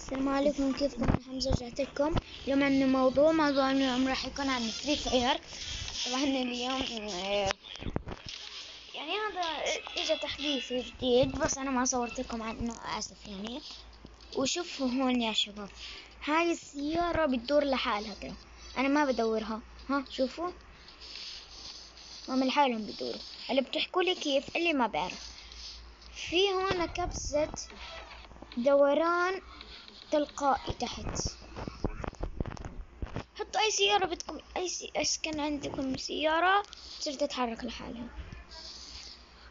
السلام عليكم، كيفكم؟ أنا حمزة، رجعت لكم اليوم عندنا موضوع اليوم راح يكون عن فري فاير. طبعا اليوم يعني هذا اجى تحديث جديد، بس انا ما صورت لكم عنه، اسف يعني. وشوفوا هون يا شباب، هاي السيارة بتدور لحالها كده، انا ما بدورها. ها شوفوا، هم لحالهم بدوروا. اللي بتحكوا لي كيف اللي ما بعرف، في هون كبسة دوران تلقائي تحت. حطوا اي سيارة بدكم، كان عندكم سيارة تصير تتحرك لحالها.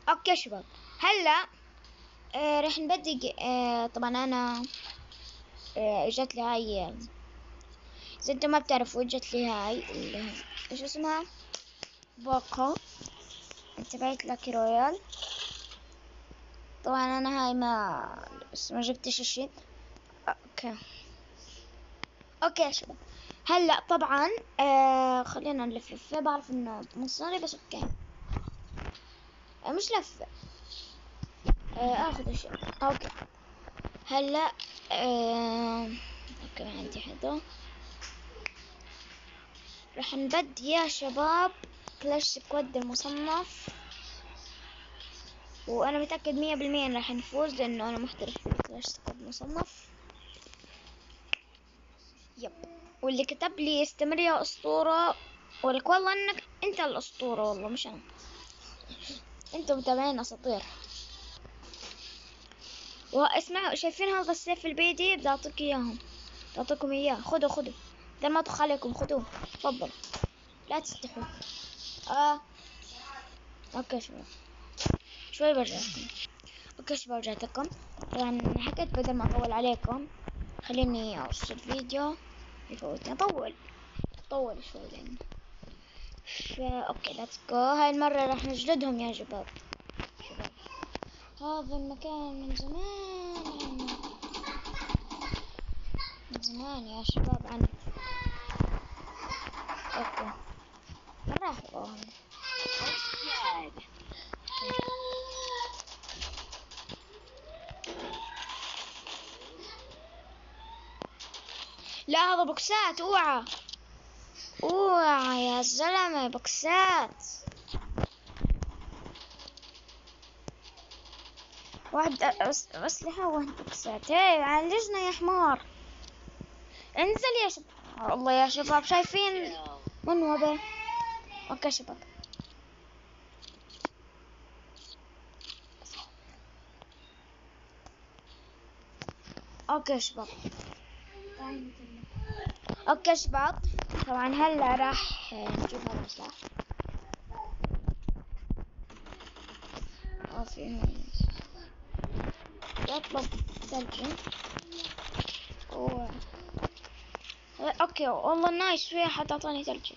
اوكي شباب، هلا راح نبدي. طبعا انا جت لي هاي، اذا انتم ما بتعرفوا جت لي هاي ايش اسمها، باقة تبعت لك رويال. طبعا انا هاي ما جبتش الشيء. اوكي يا شباب، هلا طبعا خلينا نلفلف. بعرف انه مصاري بس اوكي، مش لف. اخذ اشياء. اوكي هلا اوكي عندي هذا. راح نبدي يا شباب كلاش سكواد المصنف، وانا متأكد 100% ان راح نفوز لانه انا محترف في كلاش سكواد المصنف. يب، واللي كتب لي استمر يا اسطورة، ولك والله انك انت الاسطورة، والله مش انا، انتم متابعين اساطير. واسمعوا، شايفين هذا السيف البيدي؟ بدي اعطيك اياهم، بدي اعطيكم اياه. خذوا بدل ما ادخل عليكم، خذوه تفضل، لا تستحوا. اوكي شباب، شوي برجع لكم. اوكي شباب، رجعت لكم. طبعا حكيت بدل ما اطول عليكم، خليني اوصل فيديو يفوتني. طول شوي لانه اوكي ليتس جو. هاي المرة راح نجلدهم يا شباب. هذا المكان من زمان يا شباب عني. اوكي راح لا، هذا بوكسات. اوعى يا زلمة، بوكسات. واحد اسلحة وواحد بوكسات. هي عالجنا يا حمار، انزل يا شباب. الله يا شباب، شايفين من وضع؟ اوكي شباب، اوكي شباب، اوكي شباب. طبعا هلا راح نجيب هذا السلاح. في هون يطلب ثلجي. اوكي والله نايس، في احد اعطاني ثلجي.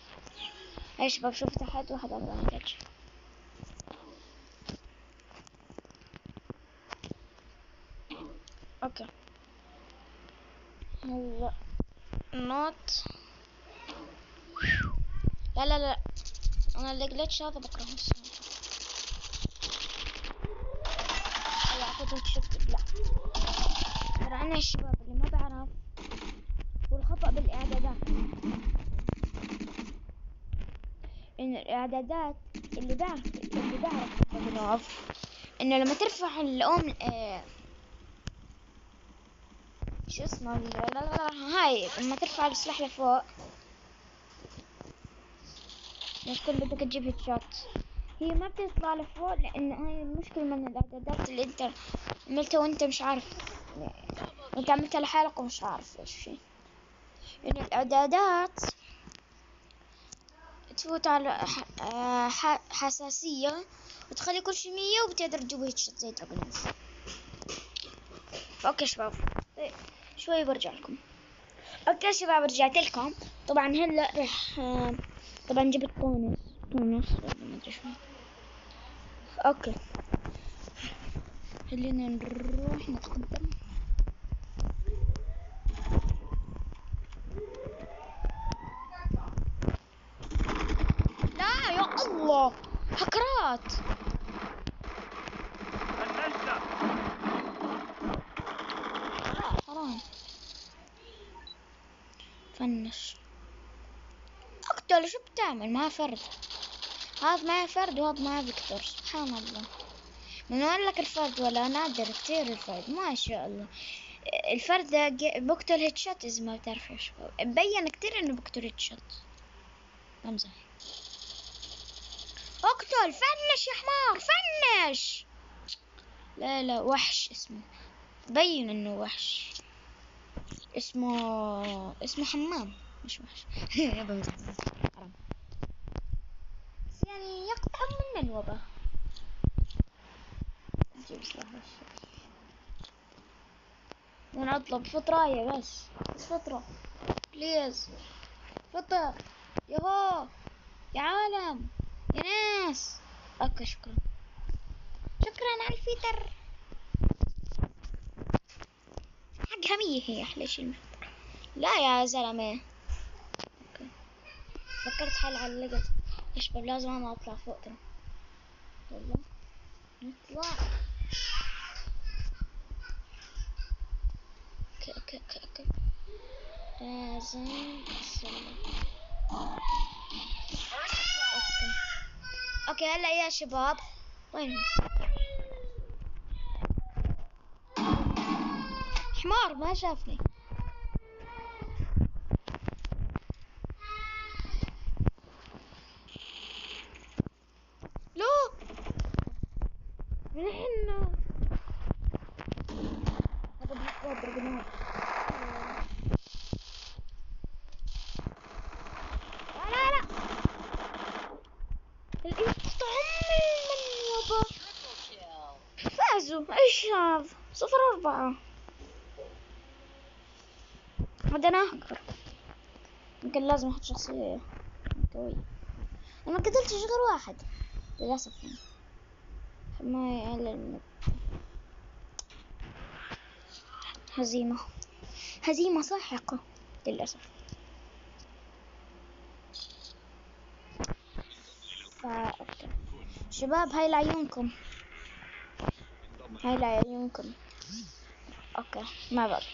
هاي شباب، شوف تحت واحد اعطاني ثلجي. اوكي هلا نوت. لا انا اللي جلتش هذا بكرهه. اعطيتهم تشتت. لا ترى انا الشباب اللي ما بعرف والخطأ بالاعدادات، ان الاعدادات اللي بعرف بالنوف، انه لما ترفع الام شو اسمه هاي، لما ترفع السلاح لفوق تكون بدك تجيب هيد شوت، هي ما بتطلع لفوق، لان هاي المشكلة من الاعدادات اللي انت عملتها وانت مش عارف، انت عملتها لحالك ومش عارف ايش في. ان الاعدادات تفوت على حساسية وتخلي كل شي 100 وبتقدر تجيب هيد شوت زي دراجونز. اوكي شباب، شوي برجع لكم. اوكي شباب، رجعت لكم. طبعا هلا رح طبعا جبت تونس ما ادري شو. اوكي خلينا نروح نتقدم. لا يا الله، هكرات. حرام. فنش. اقتل، شو بتعمل؟ معاه فرد، هذا معاه فرد وهذا معاه فيكتور. سبحان الله، من وين لك الفرد؟ ولا نادر كتير الفرد، ما شاء الله. الفرد بقتل هيد شوت. اذا ما بتعرف يا شباب، مبين كتير انه بقتل هيد شوت. بمزح. اقتل، فنش يا حمار، فنش. لا لا، وحش اسمه، بين انه وحش. اسمه حمام مش وحش. بمزح. حرام. بس يعني يقطع منا الوباء. نجيب سلاح الشر ونطلب فطراية بس فطرة بليز. فطر يهو يا عالم يا ناس. اوكي شكرا، شكرا على الفطر. حقها 100 هي احلى شي. لا يا زلمة. اوكي. فكرت حالي علقت. يا شباب لازم انا اطلع فوق ترى. يلا نطلع. اوكي. لازم اسوي. اوكي هلا يا شباب. وينهم؟ حمار ما شافني. لو من هنا اضرب النار. لا الانقطاع من يابا. فازوا. ايش هذا؟ 0-4. هذا انا اكبر. يمكن لازم احط شخصية قوية. انا ما قتلتش غير واحد للاسف يعني. ما يعلن. هزيمة ساحقة للاسف. اوكي شباب، هاي لعيونكم، هاي لعيونكم. اوكي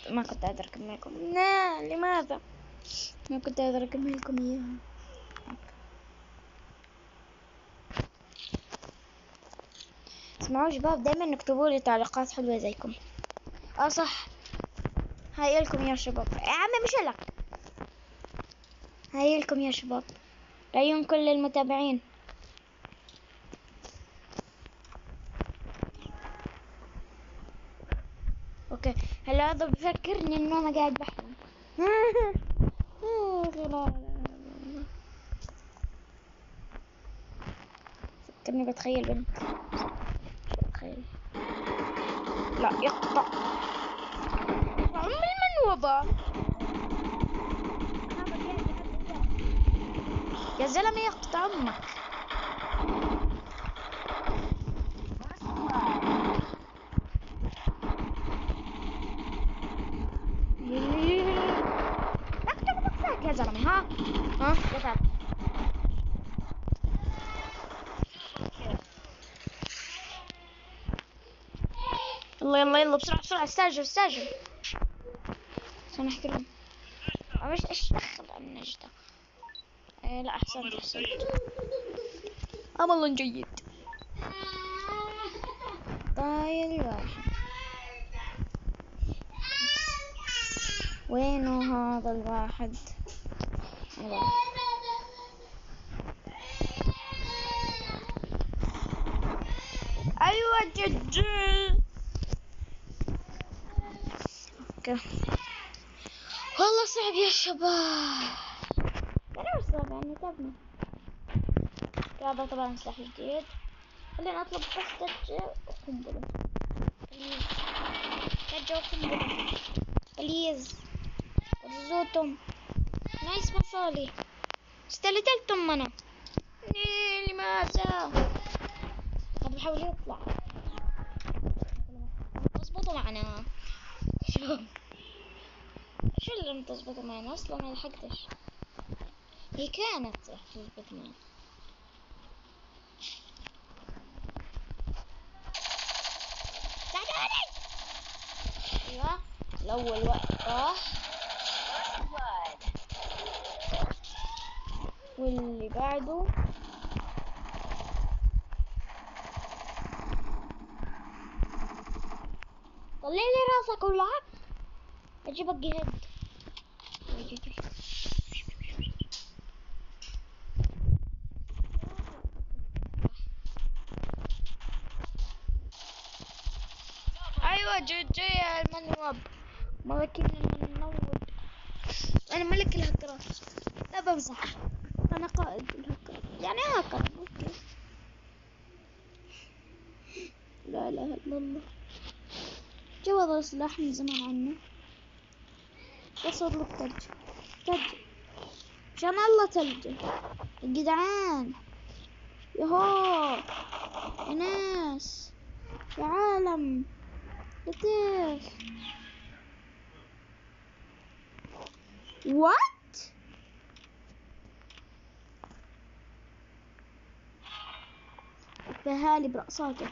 ما كنت اقدر اكملكم. لا لماذا ما كنت اقدر اكملكم اياها؟ اسمعوا شباب، دايما اكتبوا لي تعليقات حلوة زيكم. صح، هاي لكم يا شباب. يا عمي مش لك. هاي لكم يا شباب، لعيون كل المتابعين. اوكي هلا هذا بفكرني انه انا قاعد بحلم. فكرني بتخيل بنت. بتخيل. لا يقطع عمري من وضع. يا زلمة يقطع امك. يا زلمة ها يا تعال. يلا بسرعة استاجر. سامح كلهم. ايش دخل النجدة؟ لا احسنت. امل جيد. طايل واحد. وينه هذا الواحد؟ ايوه جدي. اوكي والله صعب يا شباب. انا مش صعب يعني تعبنا. هذا طبعا سلاح جديد. خلينا اطلب بس دجة وقنبلة. دجة وقنبلة بليز. رزوتم نايس مصالي. استلتلتم انا. لماذا؟ هذا بحاول يطلع. تظبطوا معنا شو اللي تظبطوا معنا اصلا؟ ما لحقتش. هي كانت تظبط معنا. ساعدوني. ايوه الاول وقت راح. واللي بعده طلع لي راسك ولا اجيبك جهد. ايوه جي المنوب ملك المنوب. انا ملك الهكرات، لا بمزح، انا قائد الهكرات يعني هاكر. اوكي لا اله الا الله. جواد السلاح من زمان عنه. وصل له ثلج عشان الله ثلج يا جدعان. يهو يا ناس يا عالم لطيف. وات بهالي برقصاته.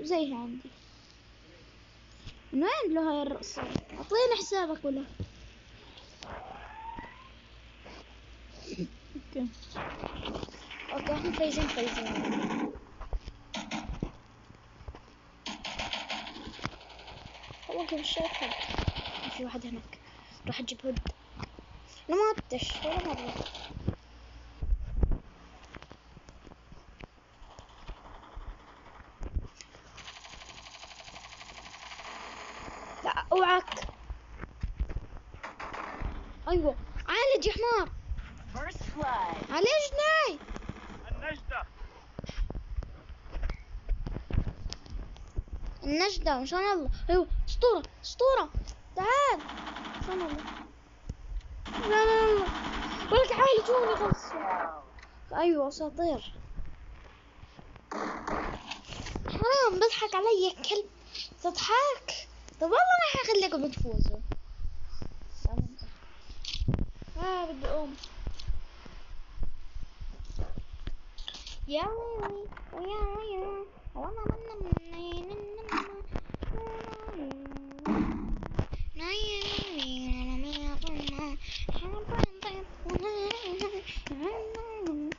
زيها عندي. من وين له هاي الرقصة؟ اعطيني حسابك ولا اوكي احنا فايزين. والله مش شايف حد. في واحد هناك راح اجيب هود. انا ما عدتش ولا مرة. لا اوعك. ايوه عالج يا حمار. عالجني. النجدة ان شاء الله. ايوه اسطورة تعال ان شاء الله. لا ولك عالجوني خلص. ايوه اساطير. حرام بضحك علي يا كلب. تضحك. طب والله ما حخليكم تفوزوا. بدي اقوم. يا ويلي ويا ويلي وانا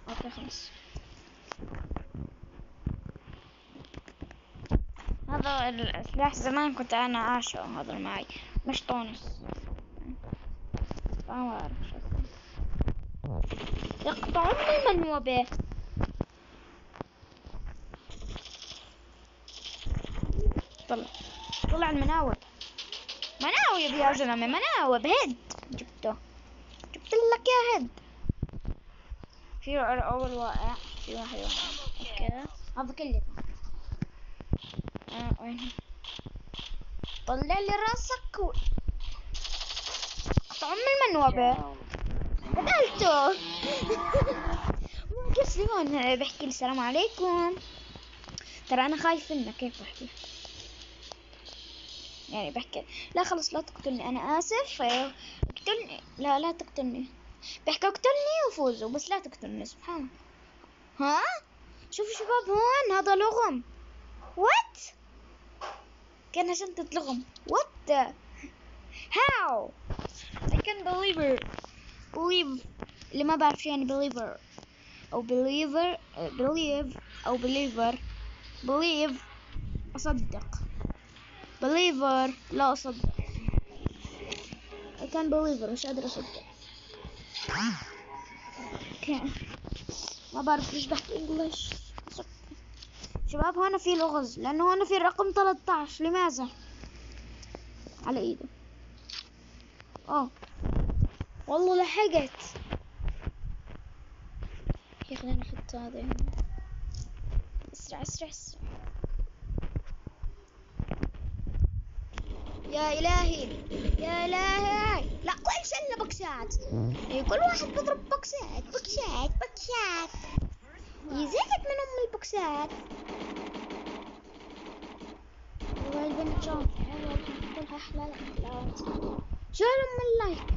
اوكي خلاص. هذا السلاح زمان كنت انا اعشقه. هذا معي مش طونس. ما اعرف شو اسمه. يقطعون المنوبة. طلع المناوب. مناوب يا زلمة مناوب. هيد جبت لك يا هيد. في اول واقع. في واحد اوكي هذا كله. وين طلع لي راسك قطع المنوبة. قتلته. كيف هون بحكي لي السلام عليكم. ترى انا خايف منك. كيف بحكي يعني بحكي لا خلص لا تقتلني انا اسف. اقتلني لا تقتلني. بحكي اقتلني وفوزوا بس لا تقتلني. سبحان. ها شوفوا شباب هون هذا لغم. وات كان شنطة لغم. وات هاو I can't believe اللي ما بعرف شو يعني believer او believe او believe اصدق. believer لا اصدق. I can't believe مش قادر اصدق. ما بعرف ليش بحكي انجلش. شباب هنا في لغز لانه هنا في الرقم 13. لماذا على ايده؟ والله لحقت. يا خلينا نحط هذا هنا. اسرع يا الهي لا كل سنة بوكسات. كل واحد بيضرب بوكسات يزيد من ام البوكسات. والبنت جون كلها احلى الاحلام. شو ام اللايك.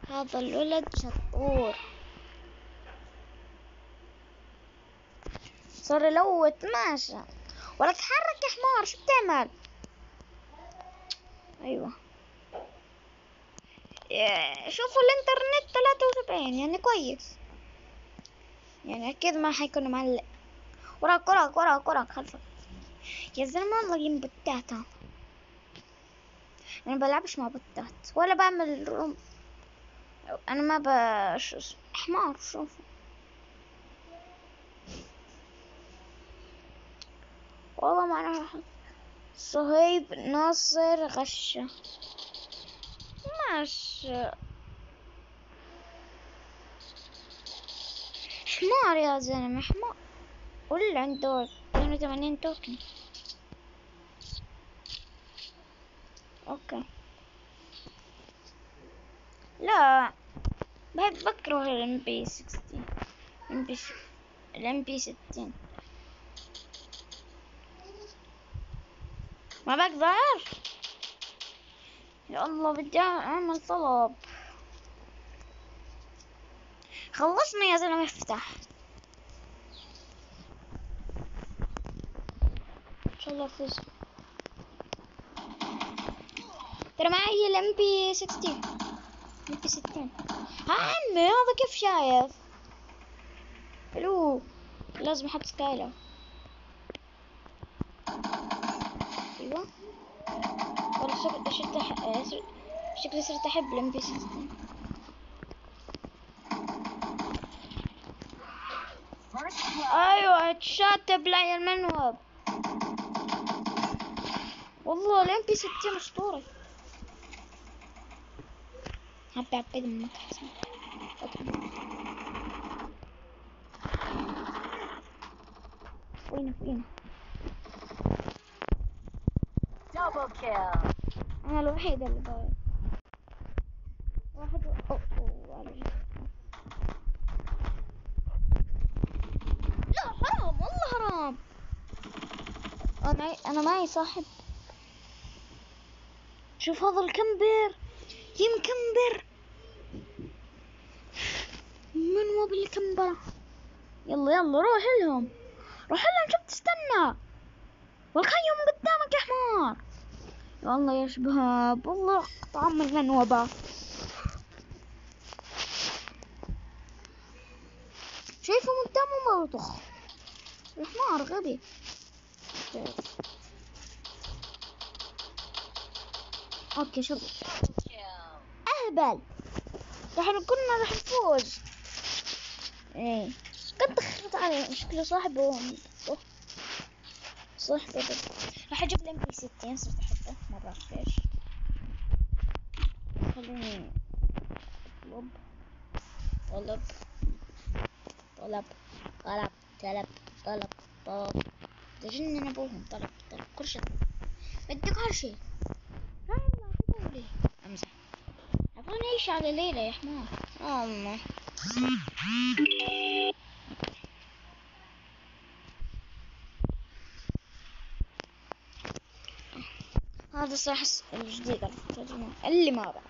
هذا الولد شطور. صار يلوت ماشي. ولك تحرك يا حمار. شو بتعمل؟ ايوه. شوفوا الانترنت 73 يعني كويس، يعني اكيد ما حيكون معلق. وراك وراك وراك وراك خلفك يا زلمة، والله جيم بتات. انا بلعبش مع بتات ولا بعمل روم. انا ما حمار. شوفوا والله ما انا صهيب ناصر غشة ماش حمار يا زلمة، حمار. ولا عنده 82 توكن. اوكي لا، بكره الام بي 16. الام بي 60 ما بقدر. يا الله بدي اعمل طلب. خلصنا يا زلمة، افتح ان شاء الله فوز. ترى معي الام بي 60. ام بي 60 عمي هذا كيف شايف؟ الو لازم احط سكايلر. ايوه والله شكلي صرت احب الام بي 60. ايوه اتشات بلاي المنوب. والله الام بي 60 اسطوري. هبي دمك احسن. وين انا الوحيدة اللي ضايع. واحد لا حرام والله حرام. انا معي صاحب. شوف هذا الكمبر يمكمبر من مو بالكمبرة. يلا روح لهم شو بتستنى؟ والخيم قدامك يا حمار. والله يا شباب والله طعم المنوبة. شايفه من قدامه مرطخ الحمار غبي. اوكي شوف اهبل. كنا راح نفوز. ايه قد دخلت عليه شكله صاحبه. صاحبه راح اجيب الام بي 60. صرت احبه مرة فيش. خليني طلب طلب طلب طلب طلب طلب. تجنن ابوهم. طلب كل شيء بدك كل شيء. لا والله تقولي امزح. عفوا نعيش على ليلة يا حمار. الله هذا صراحة الجديد اللي ما بعرف.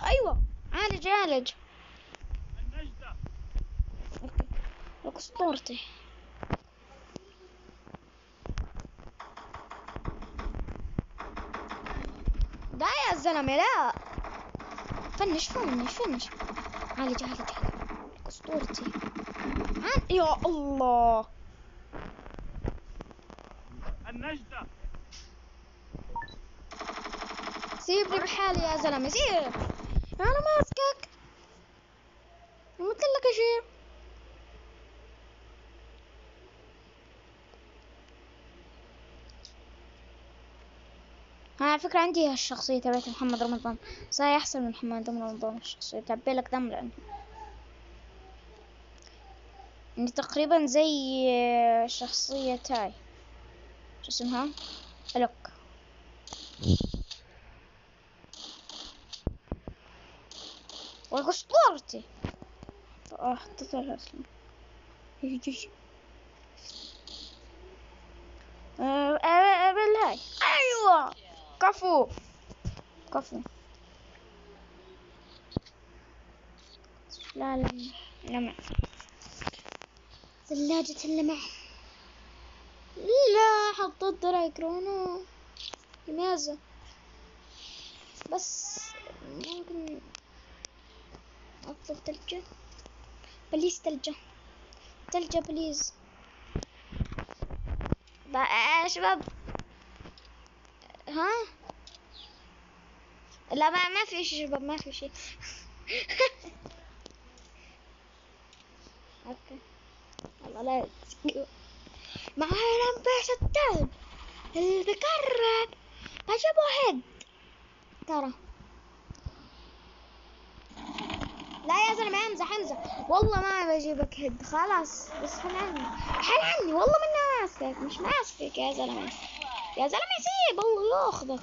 ايوه عالج لك اسطورتي. لا يا زلمة لا. فنش عالج اسطورتي. يا الله النجدة. سيبني بحالي يا زلمة سيب. انا ماسكك قلت لك اشيل. على فكرة عندي الشخصية تبعت محمد رمضان صار أحسن من محمد رمضان. الشخصية تعبي لك دم لأنه يعني تقريبا زي شخصية تاي شو اسمها ألوك. والأسطورتي حطيت لها اسمه. بالهاي. ايوه كفو كفو. لا لا لمع. ثلاجة اللمع. لا حطيت درايكرونو. لماذا؟ بس ممكن أطلب ثلجة. بليز ثلجة. ثلجة بليز. بقى شباب. ها لا ما في شيء شباب، ما في شيء. اوكي والله لا معانا بيش التلج اللي بقرب بجيبه هيد ترى. لا يا زلمة امزح والله ما بجيبك هيد خلاص. بس حل عني والله من ماسكك مش ماسكك يا زلمة. يا زلمة سيب الله ياخذك.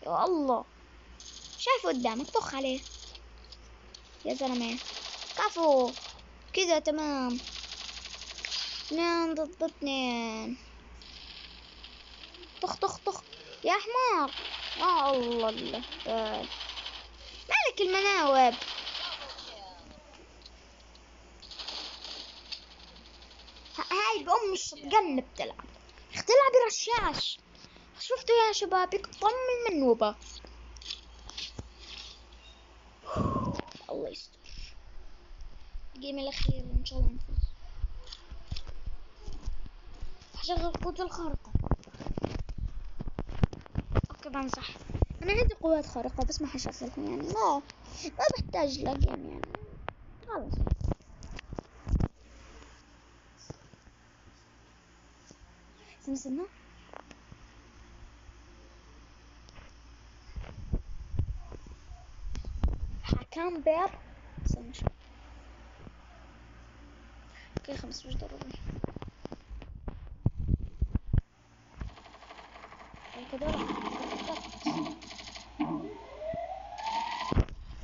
يا الله شايف قدامك طخ عليه يا زلمة. كفو كذا تمام. 2 ضد 2. طخ يا حمار. يا الله اللهبال مالك المناوب. هاي بأم الشطقن بتلعب. تلعب رشاش. شفتوا يا شباب يقطم المنوبة. الله يستر. الجيم الأخير إن شاء الله نفوز. هشغل قوة الخارقة. أوكي بمزح. أنا عندي قوات خارقة بس ما حشغلها يعني ما بحتاج لها جيم يعني خلاص. استنى حكام بيض. استنى شوي. اوكي 15 ضروري كده.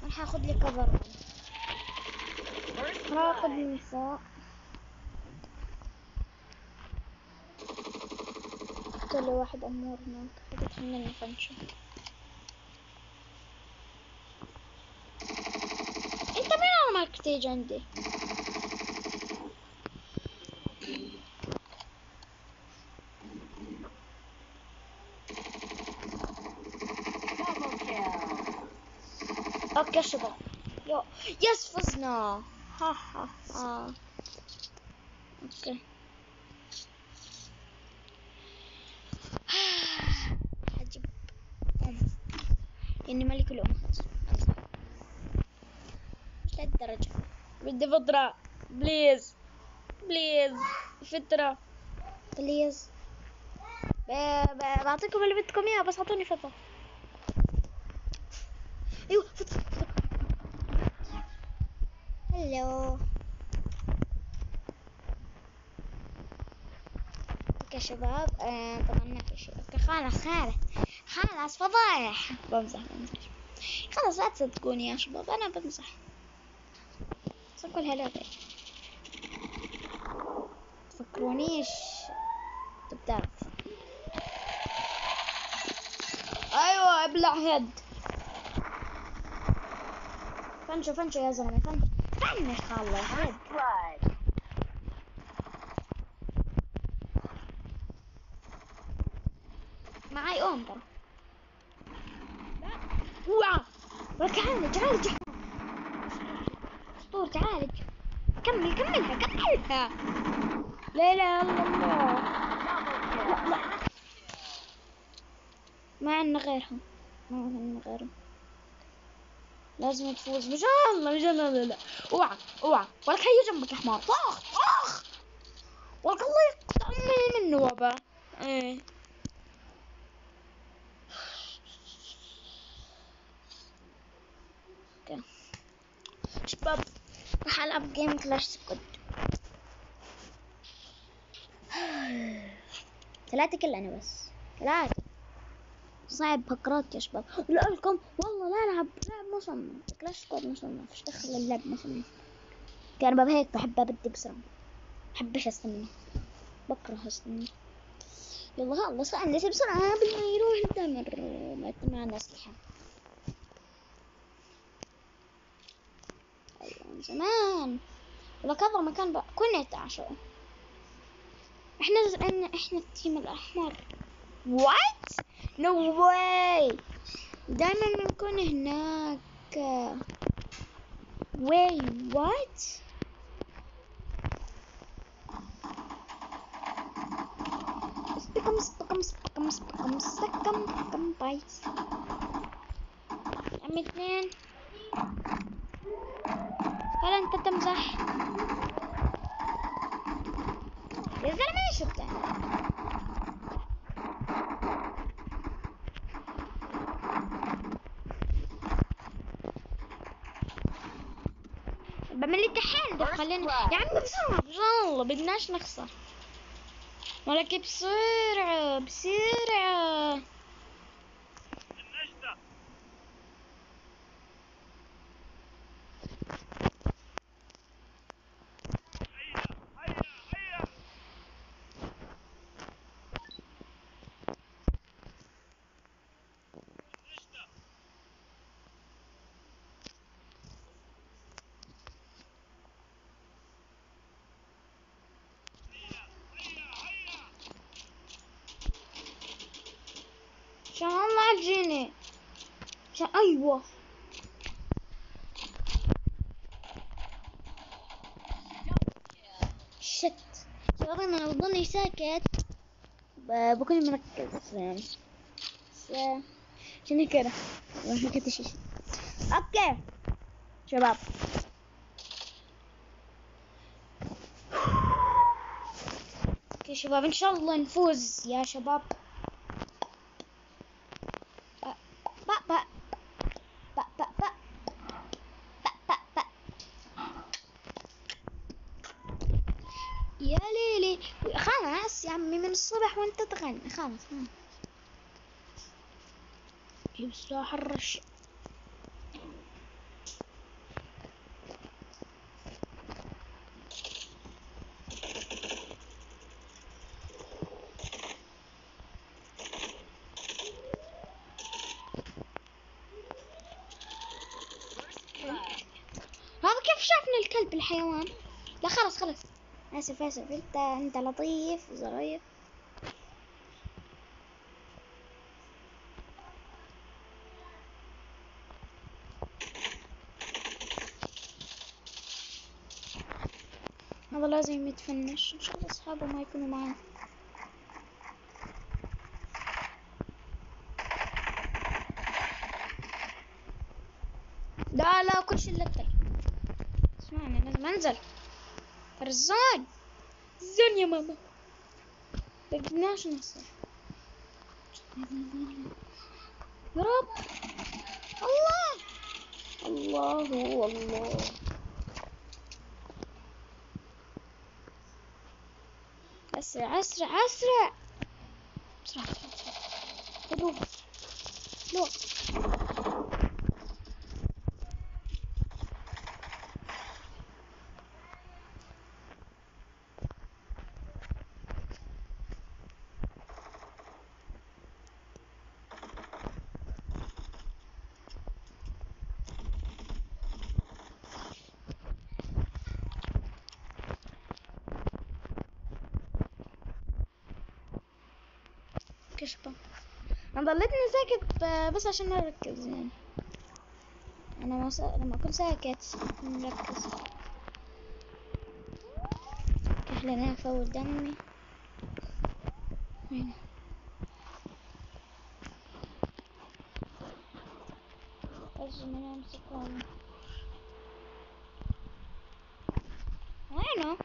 راح اخذ لي كفر. راقد من فوق. قلت له واحد امور هناك قلت مني فنشو. انت مين ما تيجي عندي؟ اوكي شباب يس فزنا. ها اوكي حجيب يعني ملك الأمهات مش لهالدرجة. بدي فترة بليز فترة بليز. بعطيكم اللي بدكم اياه بس اعطوني فترة. ايوه فترة. هلو اوكي شباب طبعا ما في شيء. اوكي خلاص فضايح. بمزح خلاص لا تصدقوني يا شباب انا بمزح. صكوا الهلو تفكرونيش بتعرف. ايوه ابلع هيد. فنشو يا زلمه فنش خالله هيد. معاي اوم ترى. اوعى ولك عالج اسطور تعالج. كملها. لا اله الا الله. لا ما عندنا غيرهم. لازم تفوز مش الله لا اوعى ولك هي جنبك يا حمار. طخ ولك الله يقطع منه وبا. ايه اوكي شباب راح العب جيم كلاش سكواد. 3 كلنا بس 3. صعب بكرات يا شباب. لكم والله لا العب لعب مصنف كلاش سكواد مصنف. ايش دخل اللعب مصنف؟ كان بهيك بحبها بدي بسرعة. بحبش استنى. بكره استنى. يلا خلص خلص بسرعة قبل ما يروح التمر ما يكون معنا أسلحة. أيوة من زمان ولك هذا المكان بقى كنا نتعشوا. احنا التيم الأحمر. What? No way. دايما بنكون هناك. Wait, what? استكم بايت. عم اثنين. هل انت تمزح؟ يا زلمة ايش بتعمل؟ بعمل الدحين دخلنا يا عمي بسرعة بجالله بدناش نخسر. ولك بسرعة بسرعة. عشان الله تجيني عشان أيوة شت شغلي أنا لو ضلني ساكت بكون مركز عشان كده ما كنتش شيء. أوكي شباب اوكي شباب ان شاء الله نفوز يا شباب. با با با با با با با. يا ليلي خلاص يا عمي من الصبح وانت تغني خلاص. جيب سلاح الرش. هذا كيف شافني الكلب الحيوان؟ لا خلاص اسف انت لطيف وظريف. هذا لازم يتفنش ان شاء الله اصحابه ما يكونوا معاه. لا كل شيء لك اسمعني لازم انزل فرزان زون يا ماما بدناش نخسر يا رب. الله اسرع روح كشبه. انا ضليتني ساكت بس عشان اركز يعني. انا لما اكون ساكت مركز. خليني افول دمي هنا. لازم امسكهم. وينه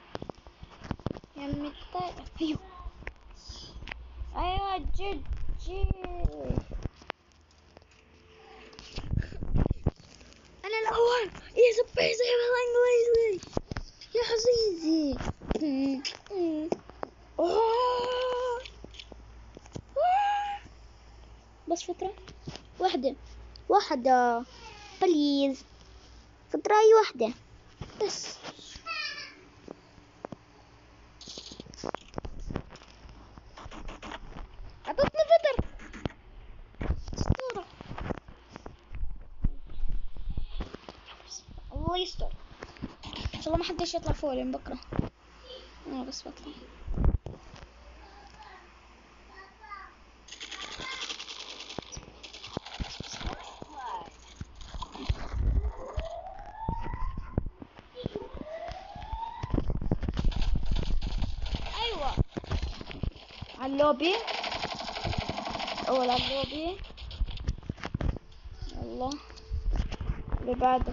يا عمي الطايرة؟ ايوه جد انا الاول يا سبي زي بالانجليزي يا عزيزي. بس فترة واحدة بليز فترة أي واحدة بس. يستر. ان شاء الله ما حدش يطلع فوق لين بكره. انا بس بطلع. ايوه على اللوبي. اول على اللوبي. يلا اللي بعده.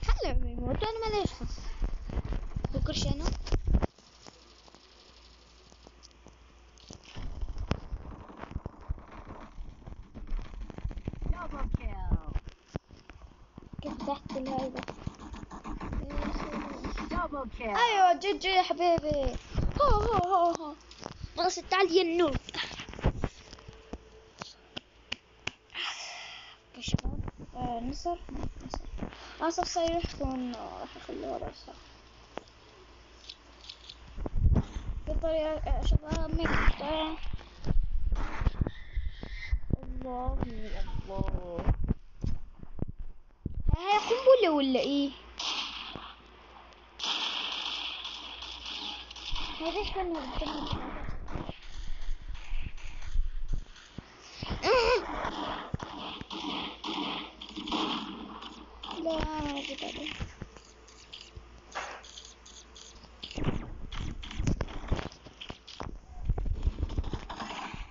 هلا بيموت وانا ما ليش خص. بكرش انا. كيف تحت الهيبة. ايوه جي يا حبيبي. هو بس تعال يا النوب. يا شباب نصر آسف سيحكون راح يخلوها رأسها بطريقة يا شباب مقطع. الله الله هاي قنبلة ولا ايه؟ هذا كان لا ما جيت عليه.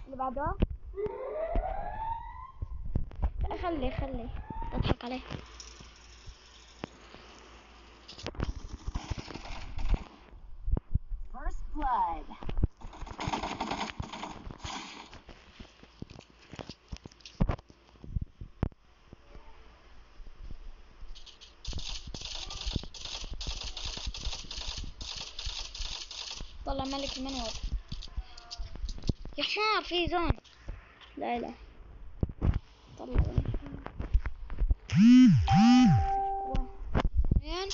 اللي بعده خلي اضحك عليه. First blood. طلع ملك المنور يا حمار في زون. لا لا طلع وين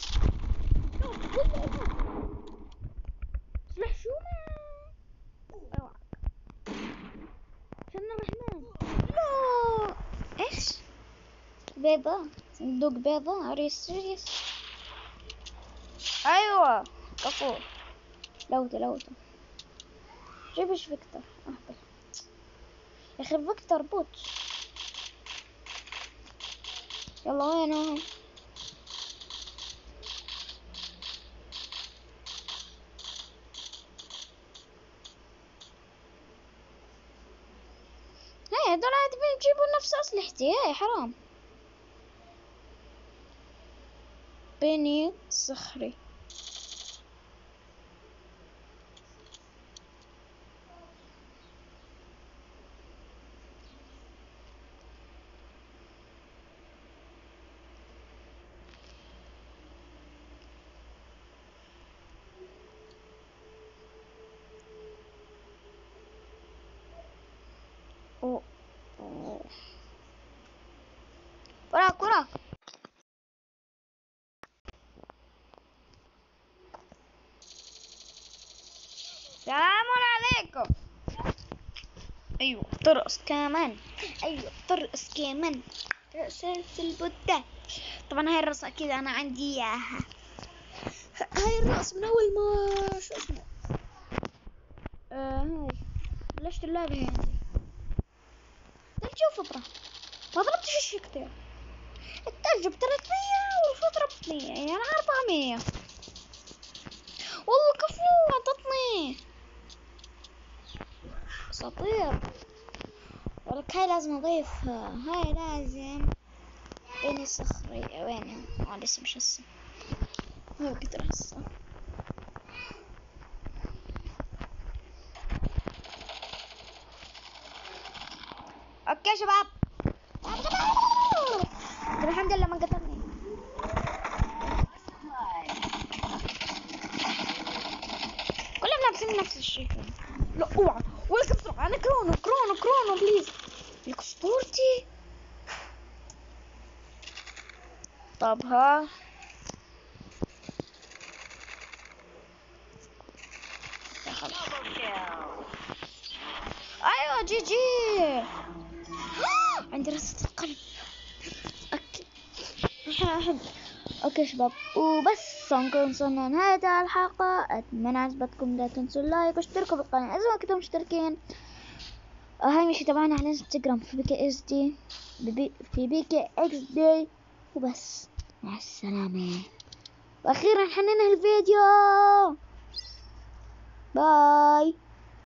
سلاح شو ما اوعى كنا الرحمن. لا ايش بيضة صندوق بيضة اري سيريس. ايوه كفور لوته جيبش فيكتور اهبل يا اخي فيكتور بوت. يلا وينه هاي هدول عاد بيجيبوا نفس اسلحتي. هاي حرام. بني صخري وراك سلام عليكم. ايوه ترقص كمان. ايوه ترقص كمان رقصة البودة. طبعا هاي الرقصة اكيد انا عندي اياها. هاي الرقص من اول ما شو اسمه هاي بلشت اللعبة هي عندي. طيب شوف برا ما ضربتش الشي كتير. التلج ب300 وشو ضربتني يعني انا 400. والله كفو عطتني اساطير. ولك هاي لازم اضيفها. هاي لازم بني صخري وينها لسه مش هسه. هو كتر هسه. اوكي شباب طب الحمد لله ما قتلني. كلهم لابسين نفس الشيء. لا اوعى ولك بسرعة انا كرونو بليز لك اسطورتي. طب ها ايوه جي عندي رصة القلب. اوكي شباب، وبس نكون وصلنا نهاية الحلقة. اتمنى عجبتكم، لا تنسوا اللايك واشتركوا بالقناة اذا ما كنتم مشتركين. هاي مشي تابعونا على الانستغرام في بيكي اس دي، في بيكي اكس دي. وبس، مع السلامة. واخيرا حننهي الفيديو. باي.